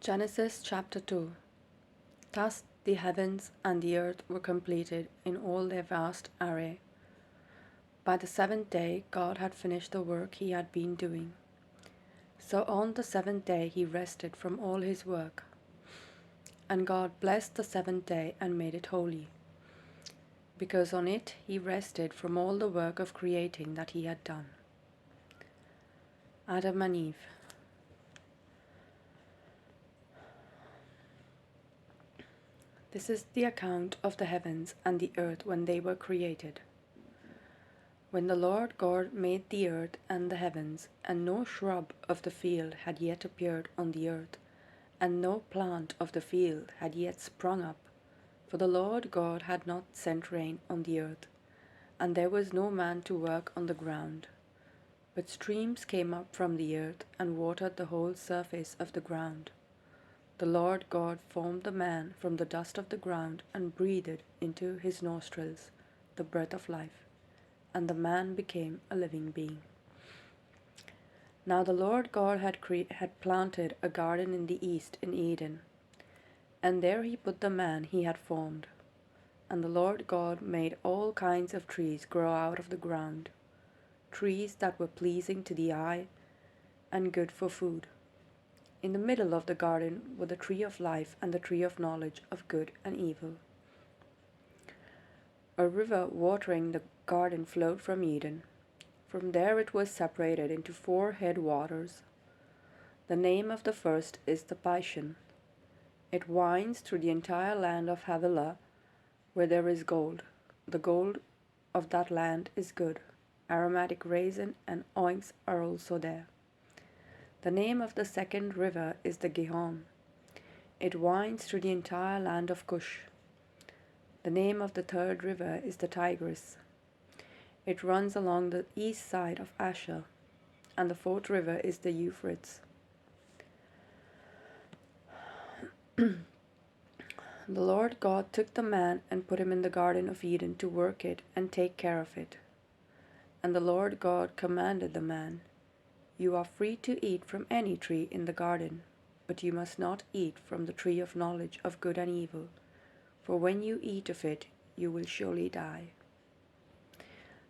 Genesis chapter 2. Thus the heavens and the earth were completed in all their vast array. By the seventh day God had finished the work he had been doing. So on the seventh day he rested from all his work. And God blessed the seventh day and made it holy, because on it he rested from all the work of creating that he had done. Adam and Eve. This is the account of the heavens and the earth when they were created. When the Lord God made the earth and the heavens, and no shrub of the field had yet appeared on the earth, and no plant of the field had yet sprung up, for the Lord God had not sent rain on the earth, and there was no man to work on the ground. But streams came up from the earth and watered the whole surface of the ground. The Lord God formed the man from the dust of the ground and breathed into his nostrils the breath of life, and the man became a living being. Now the Lord God had planted a garden in the east in Eden, and there he put the man he had formed. And the Lord God made all kinds of trees grow out of the ground, trees that were pleasing to the eye and good for food. In the middle of the garden were the tree of life and the tree of knowledge of good and evil. A river watering the garden flowed from Eden. From there it was separated into 4 headwaters. The name of the first is the Pishon. It winds through the entire land of Havilah, where there is gold. The gold of that land is good. Aromatic raisin and onyx are also there. The name of the second river is the Gihon. It winds through the entire land of Cush. The name of the third river is the Tigris. It runs along the east side of Asher. And the fourth river is the Euphrates. The Lord God took the man and put him in the Garden of Eden to work it and take care of it. And the Lord God commanded the man, "You are free to eat from any tree in the garden, but you must not eat from the tree of knowledge of good and evil, for when you eat of it, you will surely die."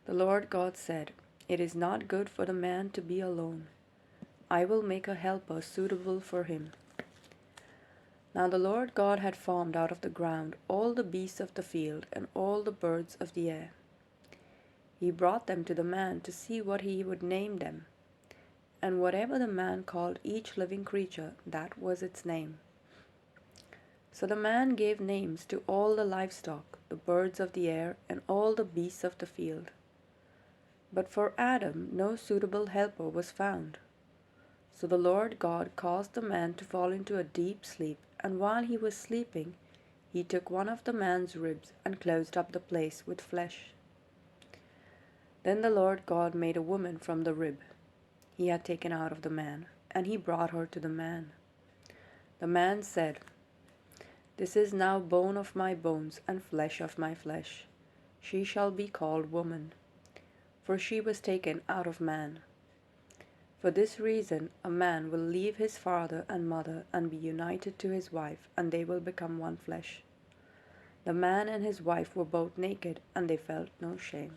The Lord God said, "It is not good for the man to be alone. I will make a helper suitable for him." Now the Lord God had formed out of the ground all the beasts of the field and all the birds of the air. He brought them to the man to see what he would name them. And whatever the man called each living creature, that was its name. So the man gave names to all the livestock, the birds of the air, and all the beasts of the field. But for Adam no suitable helper was found. So the Lord God caused the man to fall into a deep sleep, and while he was sleeping, he took one of the man's ribs and closed up the place with flesh. Then the Lord God made a woman from the rib he had taken out of the man, and he brought her to the man. The man said, "This is now bone of my bones and flesh of my flesh. She shall be called woman, for she was taken out of man. For this reason a man will leave his father and mother and be united to his wife, and they will become one flesh." The man and his wife were both naked, and they felt no shame.